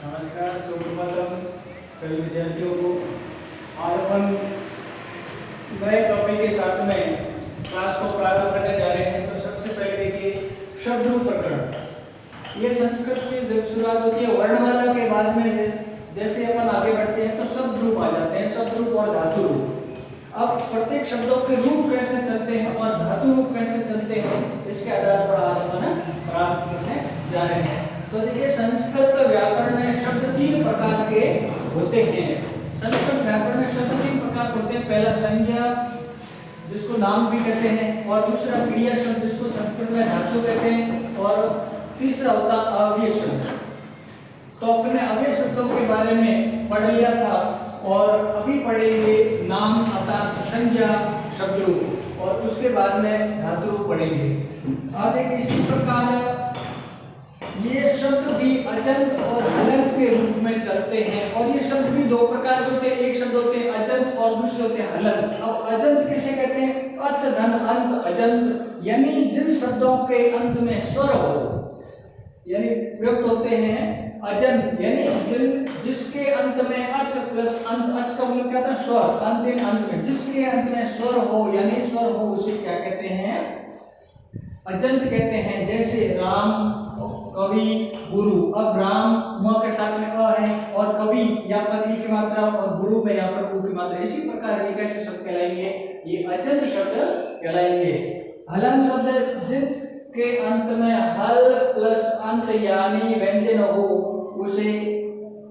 नमस्कार, सुप्रभातम सभी विद्यार्थियों को। आज अपन नए टॉपिक के साथ में क्लास को प्रारंभ करने जा रहे हैं। तो सबसे पहले देखिए शब्द रूप प्रकरण। ये संस्कृत की जब शुरुआत होती है वर्णमाला के बाद में जैसे अपन आगे बढ़ते हैं तो शब्द रूप आ जाते हैं, शब्द रूप और धातु रूप। अब प्रत्येक शब्दों के रूप कैसे चलते हैं और धातु रूप कैसे चलते हैं, इसके आधार पर आज अपन प्रारंभ करने जा रहे हैं। तो देखिए संस्कृत व्याकरण में शब्द तीन प्रकार के होते हैं। संस्कृत व्याकरण में शब्द तीन प्रकार के होते हैं। पहला संज्ञा, जिसको नाम भी कहते हैं, और दूसरा क्रिया शब्द, जिसको संस्कृत में धातु कहते हैं, और तीसरा होता अव्यय शब्द। तो अपने अव्यय शब्दों के बारे में पढ़ लिया था और अभी पढ़ेंगे नाम अर्थात संज्ञा शब्द रूप, और उसके बाद में धातु रूप पढ़ेंगे। अब देखिए इसी प्रकार ये शब्द भी अजंत और हलंत के रूप में चलते हैं, और ये शब्द भी दो प्रकार के होते हैं। एक शब्द होते हैं अजंत और दूसरे होते हैं हलंत। अब अजंत किसे कहते हैं? अच धन अंत अजंत, यानी जिन शब्दों के अंत में स्वर हो, यानी प्रयुक्त होते हैं अजंत, यानी जिसके अंत में अच प्लस अंत, अच का मतलब क्या था? स्वर, अंतिम अंत में जिसके अंत में स्वर हो, यानी स्वर हो, उसे क्या कहते हैं? अजंत कहते हैं। जैसे राम, कवि, गुरु। अब राम म के साथ में अ है, और कवि यहाँ पर ई की मात्रा, और गुरु में यहाँ पर उ की मात्रा। इसी प्रकार ये कैसे शब्द कहलाएंगे? ये अजंत शब्द कहलाएंगे। हलंत शब्द जिनके अंत में हल प्लस अंत यानी व्यंजन हो, उसे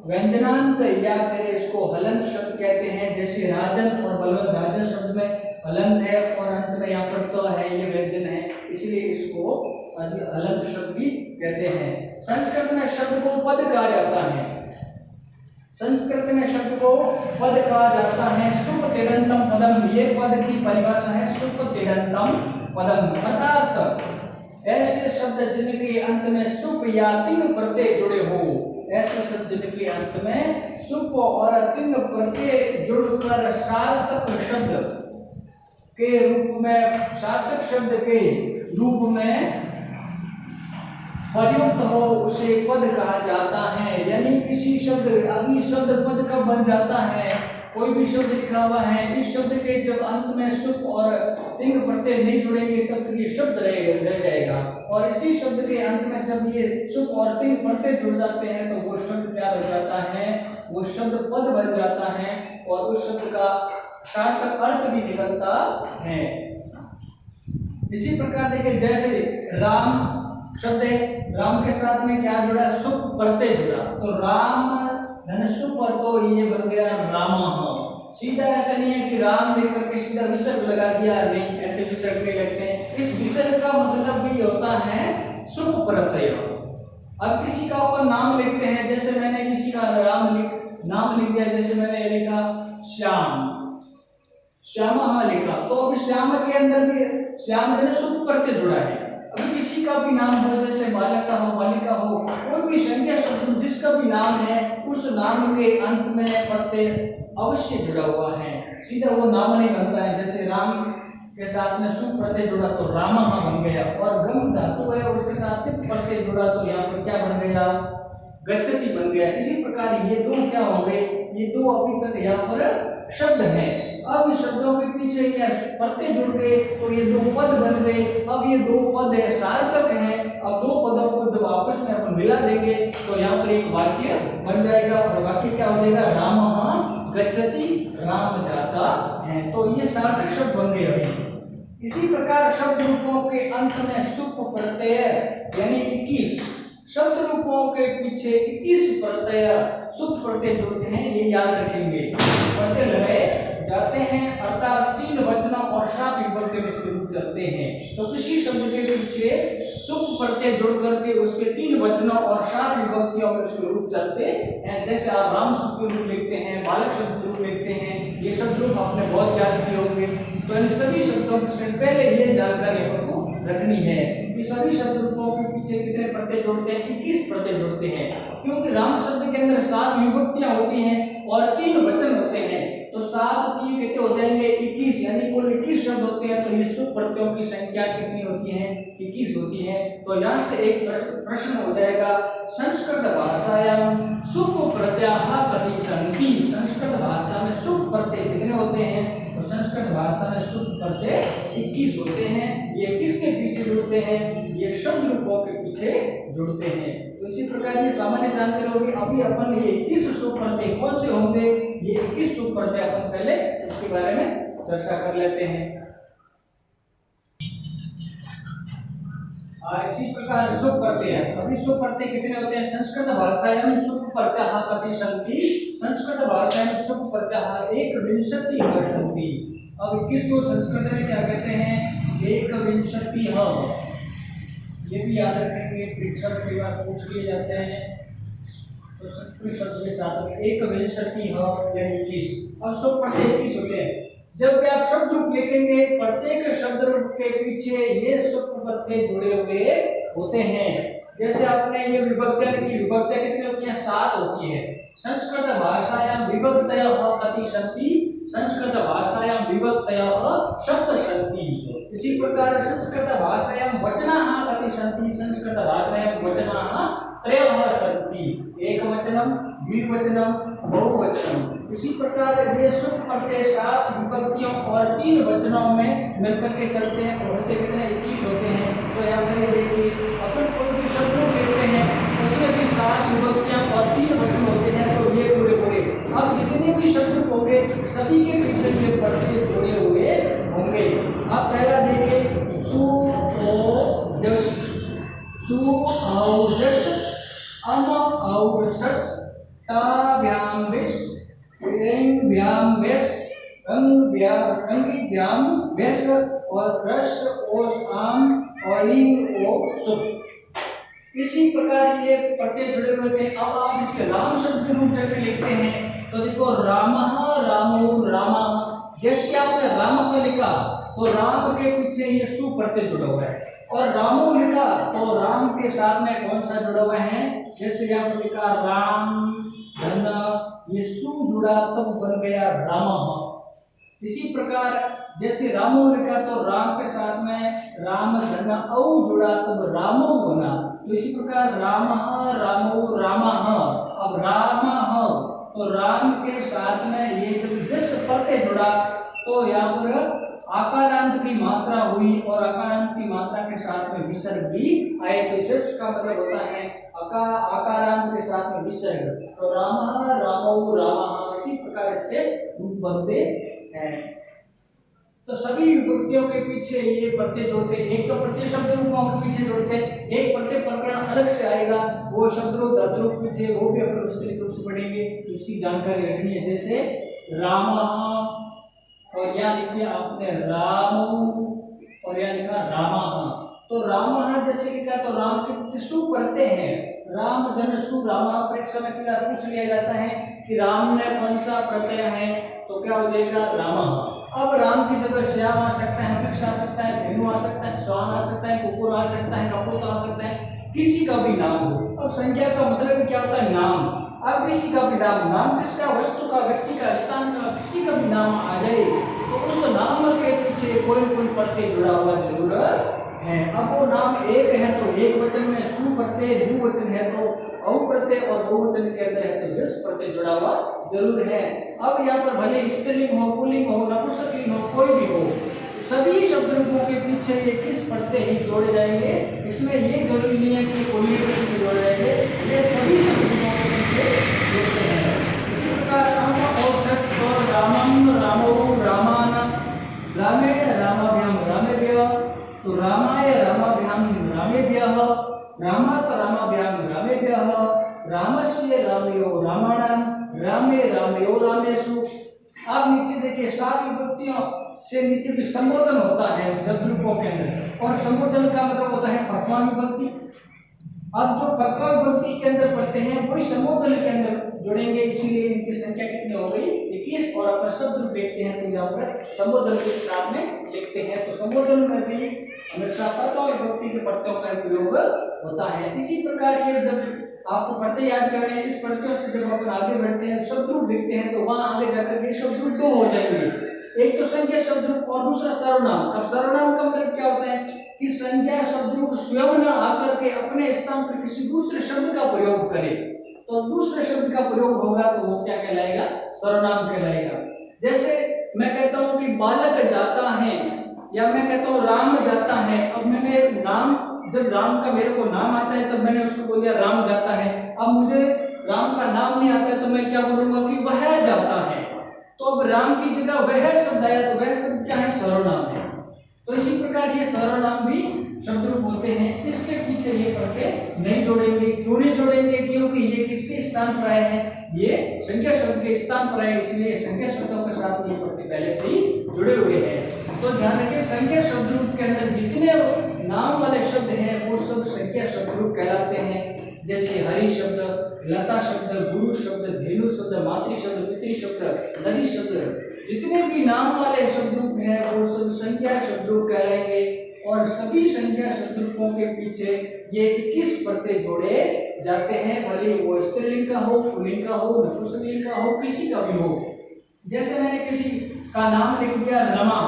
व्यंजनांत या फिर इसको हलंत शब्द कहते हैं। जैसे राजन और बलवंत। राजन शब्द में हलंत है और अंत में यहाँ पर तो है, ये व्यंजन है, इसलिए इसको हलंत शब्द भी कहते हैं। संस्कृत में शब्द को पद कहा जाता है। संस्कृत में शब्द को पद कहा जाता है। सुप तिङंतम पदम, ये पद की परिभाषा है। सुप तिङंतम पदम अर्थात ऐसे शब्द जिनके अंत में सुप या तिङ प्रत्यय जुड़े हो। ऐसे शब्द जिनके अंत में सुप और तिङ प्रत्यय जुड़कर सार्थक शब्द के रूप में, सार्थक शब्द के रूप में प्रयुक्त हो, उसे पद कहा जाता है। यानी किसी शब्द, अभी शब्द पद कब बन जाता है? कोई भी शब्द लिखा हुआ है, इस शब्द के जब अंत में सुप और तिङ प्रत्यय नहीं जुड़ेंगे तब तक ये शब्द रह जाएगा, और इसी शब्द के अंत में जब ये सुप और तिङ प्रत्यय जुड़ जाते हैं तो वो शब्द क्या बन जाता है? वो शब्द पद बन जाता है, और उस शब्द का सार्थक अर्थ भी निकलता है। इसी प्रकार देखिए, जैसे राम शब्द है, राम के साथ में क्या जुड़ा? सुप प्रत्यय जुड़ा, तो राम धन सुप, तो ये बन गया रामः। सीधा ऐसा नहीं है कि राम लिखकर के सीधा विसर्ग लगा दिया, नहीं, ऐसे विसर्ग नहीं लगते हैं। इस विसर्ग का मतलब भी होता है सुप प्रत्यय। अब किसी का ऊपर नाम लिखते हैं, जैसे मैंने किसी का नाम लिख दिया, जैसे मैंने लिखा श्याम, श्यामः लिखा, तो अब श्याम के अंदर भी श्याम में सुप प्रत्यय जुड़ा है। अभी किसी का भी नाम हो, जैसे बालक का हो, बालिका हो, कोई भी संज्ञा शब्द जिसका भी नाम है, उस नाम के अंत में प्रत्यय अवश्य जुड़ा हुआ है, सीधा वो नाम नहीं बनता है। जैसे राम के साथ में सुप प्रत्यय जुड़ा तो रामः बन गया, और गम धातु है उसके साथ में प्रत्यय जुड़ा तो यहाँ पर क्या बन गया? गच्छति बन गया। इसी प्रकार ये दो क्या हो गए? ये दो अभी तक यहाँ पर शब्द हैं। अब शब्दों के पीछे क्या प्रत्यय जुड़ गए तो ये दो पद बन गए। अब ये दो पद है, सार्थक है। अब दो पदों को जब आपस में अपन मिला देंगे तो यहाँ पर एक वाक्य बन जाएगा, और वाक्य क्या हो जाएगा? रामः गच्छति, राम जाता है। तो ये सार्थक शब्द बन गए अभी। इसी प्रकार शब्द रूपों के अंत में सुप प्रत्यय यानी 21 शब्द रूपों के पीछे 21 प्रत्यय सुप प्रत्यय जुड़ते हैं, ये याद रखेंगे। प्रत्यय लगाए जाते हैं, अर्थात 3 वचनों और 7 विभक्ति में इसके रूप चलते हैं। तो किसी शब्द के पीछे सुप प्रत्यय जुड़ करके उसके 3 वचनों और 7 विभक्तियों में उसके रूप चलते हैं। जैसे आप राम शब्द के रूप लिखते हैं, बालक शब्द के रूप लिखते हैं, ये शब्द रूप आपने बहुत याद किए होंगे। तो इन सभी शब्दों से पहले ये जानकारी आपको रखनी है कि सभी शब्द रूपों के पीछे कितने प्रत्यय जोड़ते हैं? 21 प्रत्यय जोड़ते हैं, क्योंकि राम शब्द के अंदर 7 विभक्तियां होती हैं और 3 वचन होते हैं, तो 7 3 कितने हो जाएंगे? 21, यानी कुल 21 शब्द होते हैं। तो ये सुप प्रत्ययों की संख्या कितनी होती है? 21 होती है। तो यहाँ से एक प्रश्न हो जाएगा, संस्कृत भाषायां सुप प्रत्ययाः कति सन्ति। संस्कृत भाषा में सुप प्रत्यय कितने होते हैं? तो संस्कृत भाषा में सुप प्रत्यय 21 होते हैं। ये किसके पीछे जुड़ते हैं? ये शब्द रूपों के पीछे जुड़ते हैं। तो इसी प्रकार ये सामान्य जानकारी होगी। अभी अपन ये 21 सुप प्रत्यय कौन से होंगे, ये 21 सुप प्रत्यय अपन पहले इसके बारे में चर्चा कर लेते हैं। इसी प्रकार सुप प्रत्यय, अभी सुप प्रत्यय कितने होते हैं? संस्कृत भाषायां सुप प्रत्ययाः कति सन्ति। संस्कृत भाषा में सुप प्रत्ययाः 21 सन्ति। अब 21 को संस्कृत में क्या कहते हैं? 21। ये भी याद रखेंगे, परीक्षा में कई बार पूछ लिए जाते हैं। तो संस्कृत शब्द के साथ में 21 यानी 21। अब सुप प्रत्यय 21 होते हैं। जब भी आप शब्द रूप लिखेंगे, प्रत्येक शब्द रूप के पीछे ये सुप प्रत्यय जुड़े हुए होते हैं। जैसे आपने ये विभक्तियां लिखी, विभक्तियां कितनी होती हैं? 7 होती है। संस्कृत भाषायां विभक्तयः कति सन्ति। संस्कृत भाषायां विभक्तयः सप्तसन्ति। इसी प्रकार संस्कृत भाषायां वचनाः कति सन्ति। संस्कृत भाषायां वचनाः त्रयः सन्ति। एकवचनम, द्विवचनम, बहुवचनम। इसी प्रकार ये सुप प्रत्यय 7 विभक्तियों और 3 वचनों में मिलकर के चलते हैं। होते कितने? 21 होते हैं। तो यहाँ पर देखिए, अपन कोई भी शब्द लिखते हैं उसमें भी 7 विभक्तियां और 3 वचन होते हैं। तो ये पूरे अब जितने भी शब्द होंगे सभी के पीछे ये प्रत्यय जुड़े हुए होंगे। अब पहला देखिए, सु ओ जस, सु औ जस, अम औ सस, ताभ्याम विस, भ्याम वेश, रंगिभ्याम वेश और रस ओस आम और लिंग ओ सुप। इसी प्रकार ये प्रत्यय जुड़े हुए थे। अब आप इसके राम शब्द के रूप जैसे लिखते हैं तो देखो, रामः, रामो, रामः। जैसे आपने राम को लिखा तो राम के पीछे ये सु प्रत्यय जुड़ा हुआ है, और रामो लिखा तो राम के साथ में कौन सा जुड़ा हुआ है? जैसे यहाँ पर लिखा राम धन, ये सु जुड़ा तब बन गया रामः। इसी प्रकार जैसे रामो लिखा तो राम के साथ में राम धन औ जुड़ा तब रामो बना। तो इसी प्रकार रामः, रामो, रामः। अब रामः तो राम के साथ में ये जब जस प्रत्यय जुड़ा तो यहाँ पर आकारांत की मात्रा हुई, और आकारांत की मात्रा के साथ में विसर्ग भी आए। तो जस का मतलब होता है आकारांत के साथ में विसर्ग। तो रामः, रामो, रामः। इसी प्रकार इसके रूप बनते हैं। तो सभी विभक्तियों के पीछे ये प्रत्यय जोड़ते हैं। एक तो प्रत्यय शब्द रूपों के पीछे जोड़ते हैं, एक प्रत्यय प्रकरण अलग से आएगा, वो शब्द रूप धातु रूप पीछे, वो भी अपन विस्तृत रूप से पढ़ेंगे, तो उसकी जानकारी रखनी है। जैसे राम, और यहाँ लिखिए आपने राम, और यहाँ लिखा रामा। तो राम जैसे लिखा तो राम के पीछे सु प्रत्यय है। राम धन सु रामा। परीक्षा में पूछ लिया जाता है कि राम में कौन सा प्रत्यय है, तो क्या हो जाएगा? रामा। अब राम की जगह श्याम आ सकता है, वृक्ष आ सकता है, धेनु आ सकता है, श्वान आ सकता है, कुकुर आ सकता है, कपूत आ सकता है, किसी का भी नाम हो। अब संज्ञा का मतलब क्या होता है? नाम। अब किसी का भी नाम किसका? वस्तु का, व्यक्ति का, स्थान का, किसी का भी नाम आ जाए तो उस नाम के पीछे कोई प्रत्यय जुड़ा हुआ जरूर है। अब वो नाम एक है तो एक वचन में सु प्रत्यय, द्विवचन है तो औ प्रत्यय, और बहुवचन के अंदर है तो जस प्रत्यय जुड़ा हुआ जरूर है। अब यहाँ पर भले स्त्रीलिंग हो, पुल्लिंग हो, नपुंसकलिंग हो, कोई भी हो, सभी शब्द रूपों के पीछे ये किस प्रत्यय ही जोड़े जाएंगे। इसमें ये जरूरी नहीं है कि पुल्लिंग से जोड़े जाएंगे, ये सभी शब्द रूपों के पीछे जोड़ते हैं। इसी प्रकार राम और जस तो रामम, रामो, रामान, रामेण, रामाभ्याम, रामेभ्यः। तो रामाय, रामाभ्याम, रामेभ्यः, रामात्, रामाभ्याम, रामेभ्यः, रामस्य, रामयो, रामाणां, रामे, रामयो, रामेषु। आप नीचे देखिए, 7 विभक्तियों से नीचे भी संबोधन होता है शब्द रूपों के अंदर, और संबोधन का मतलब होता है प्रथमा विभक्ति। अब जो प्रथमा विभक्ति के अंदर पढ़ते हैं वही संबोधन के अंदर जुड़ेंगे, इसीलिए इनकी संख्या कितनी हो गई? 21। और अपना शब्द रूप देखते हैं तो यहाँ पर संबोधन के साथ में लिखते हैं। तो संबोधन में भी हमेशा प्रथमा विभक्ति के प्रत्ययों का प्रयोग होता है। इसी प्रकार के जब आपको प्रत्यय याद कर रहे हैं, इस प्रत्ययों से जब अपन आगे बढ़ते हैं, शब्द रूप देखते हैं, तो वहां आगे जाकर के शब्द रूप 2 हो जाएंगे। एक तो संज्ञा शब्द रूप और दूसरा सर्वनाम। अब सर्वनाम का मतलब क्या होता है कि संज्ञा शब्द रूप स्वयं न आकर के अपने स्थान पर किसी दूसरे शब्द का प्रयोग करे। तो दूसरे शब्द का प्रयोग होगा तो वो क्या कहलाएगा, सर्वनाम कहलाएगा। जैसे मैं कहता हूं कि बालक जाता है, या मैं कहता हूं राम जाता है। अब मैंने नाम, जब राम का मेरे को नाम आता है तब मैंने उसको बोल दिया राम जाता है। अब मुझे राम का नाम नहीं आता है तो मैं क्या बोलूंगा कि वह जाता है। तो अब राम की जगह वह शब्द आया तो वह शब्द क्या है, सर्वनाम है। तो इसी प्रकार ये सर्वनाम भी शब्द रूप होते हैं। इसके पीछे ये पढ़ते नहीं जोड़ेंगे। क्यों नहीं जोड़ेंगे, क्योंकि ये किसके स्थान पर आए हैं, ये संज्ञा शब्द के स्थान पर आए, इसलिए संज्ञा शब्दों के साथ ये पढ़ते पहले से ही जुड़े हुए हैं। तो ध्यान रखिए, संज्ञा शब्द रूप के अंदर जितने नाम वाले शब्द हैं वो सब संज्ञा शब्द रूप कहलाते हैं। जैसे हरि शब्द, लता शब्द, गुरु शब्द, धेनु शब्द, मातृ शब्द, पितृ शब्द, नदी शब्द, जितने भी नाम वाले शब्द रूप हैं वो सब संज्ञा शब्द रूप कहलाएंगे। और सभी संज्ञा शब्द रूपों के पीछे ये 21 प्रत्यय जोड़े जाते हैं, भले वो स्त्रीलिंग का हो, पुल्लिंग का हो, नपुंसकलिंग का हो, किसी का भी हो। जैसे मैंने किसी का नाम लिख दिया रमा,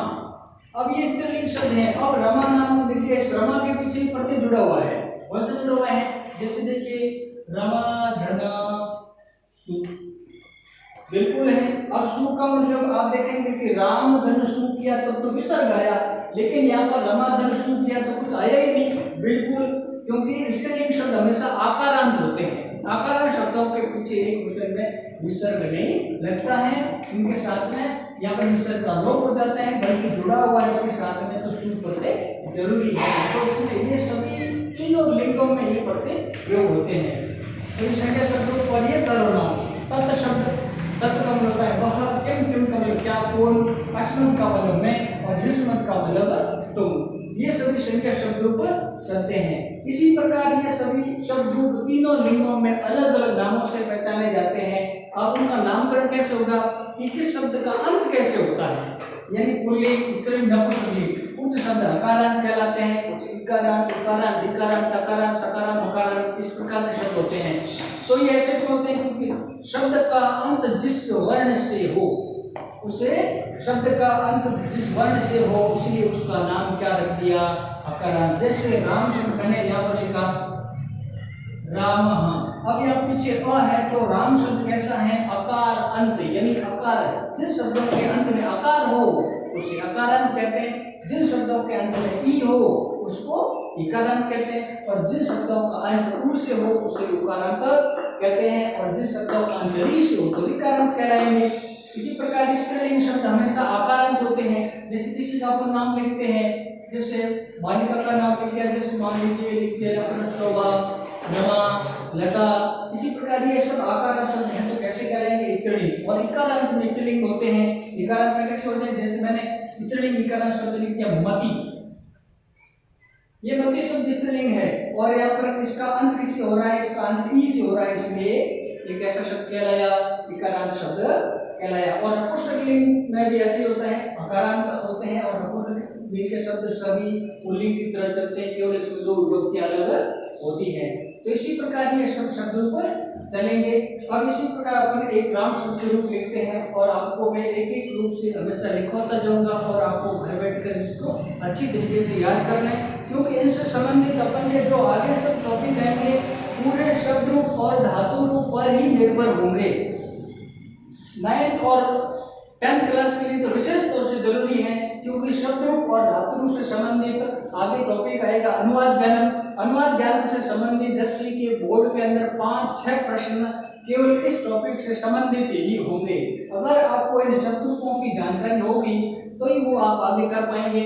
अब ये स्त्रीलिंग शब्द है, अब रमा नाम लिख दिया, इस रमा के पीछे प्रत्यय जुड़ा हुआ है। कौन सा जुड़ा हुआ है, जैसे देखिए रमा धना सु, बिल्कुल है। अब सु का मतलब आप देखेंगे कि राम धन सु किया तब तो विसर्ग आया, लेकिन यहाँ पर रमा धन सु किया तो कुछ आया ही नहीं, बिल्कुल, क्योंकि स्त्रीलिंग शब्द हमेशा आकारांत होते हैं। आकारांत शब्दों के पीछे एक वचन में विसर्ग नहीं लगता है, इनके साथ में यहाँ पर विसर्ग का लोप हो जाता है, बल्कि जुड़ा हुआ है इसके साथ में तो सु प्रत्यय जरूरी है। तो इसलिए ये सभी तीनों लिंगों में ये प्रत्यय प्रयोग होते हैं। तो इस संज्ञा शब्दों पर ये सर्वनाम। तत् शब्द, तत् का मतलब है वह, किम किम का मतलब क्या, कौन, अस्मत् का मतलब मैं, और युष्मत् का मतलब तुम, ये सभी संज्ञा शब्द रूप चलते हैं। इसी प्रकार ये सभी शब्द रूप तीनों लिंगों में अलग अलग नामों से पहचाने जाते हैं। अब उनका नामकरण कैसे होगा कि किस शब्द का अंत कैसे होता है, यानी पुल्लिंग, स्त्रीलिंग, नपुंसकलिंग। कुछ शब्द हकारांत कहलाते हैं, कुछ इकारांत, उकारांत, विकारांत, तकारांत, सकारांत, मकारांत, इस प्रकार के शब्द होते हैं। तो ये ऐसे क्यों होते हैं, क्योंकि शब्द का अंत जिस वर्ण से हो, उसे शब्द का अंत जिस वर्ण से हो, इसलिए उसका नाम क्या रख दिया, अकारांत। जैसे राम शब्द मैंने यहाँ पर लिखा राम, अब यहाँ पीछे अ है तो राम शब्द कैसा है, अकार अंत, यानी अकार। जिन शब्दों के अंत में अकार हो उसे अकारांत कहते हैं, जिन शब्दों के अंत में ई हो उसको इकारांत कहते हैं, और जिन शब्दों का अंत उ से हो उसे उकारांत कहते हैं, और जिन शब्दों का अंत री से हो तो इकारांत कहलाएंगे। इसी प्रकार स्त्रीलिंग शब्द हमेशा आकारांत होते हैं। जैसे किसी का अपन नाम लिखते हैं, जैसे बालिका का नाम लिख दिया, जैसे मान लीजिए लिख दिया शोभा, रमा, लता, इसी प्रकार ये सब आकारांत शब्द हैं तो कैसे करेंगे, स्त्रीलिंग। और इकारांत में स्त्रीलिंग होते हैं, इकारांत में कैसे होते हैं, जैसे मैंने स्त्रीलिंग इकारांत शब्द लिख दिया मति, ये मति शब्द स्त्रीलिंग है, और यहाँ पर इसका अंत किससे हो रहा है, इसका अंत ई से हो रहा है, इसलिए एक ऐसा शब्द कहलाया, इकारांत शब्द कहलाया। और नपुंसकलिंग में भी ऐसे होता है, अकारांत होते हैं, और नपुंसकलिंग के शब्द सभी पुल्लिंग की तरह चलते हैं, केवल इसमें दो विभक्ति अलग होती है। तो इसी प्रकार ये सब शब्दों पर चलेंगे। अब इसी प्रकार अपन एक राम शब्द रूप लिखते हैं, और आपको मैं एक एक रूप से हमेशा लिखवाता जाऊंगा, और आपको घर बैठकर इसको अच्छी तरीके से याद करना है, क्योंकि इनसे संबंधित अपन के जो आगे सब टॉपिक आएंगे पूरे शब्द रूप और धातु रूप पर ही निर्भर होंगे। 9th और 10th क्लास के लिए तो विशेष तौर से जरूरी है, क्योंकि शब्द रूप और धातु रूप से संबंधित आगे टॉपिक आएगा अनुवाद ज्ञान। अनुवाद ज्ञान से संबंधित 10वीं के बोर्ड के अंदर 5-6 प्रश्न केवल इस टॉपिक से संबंधित ही होंगे। अगर आपको इन शब्द रूपों की जानकारी होगी तो ही वो आप आगे कर पाएंगे।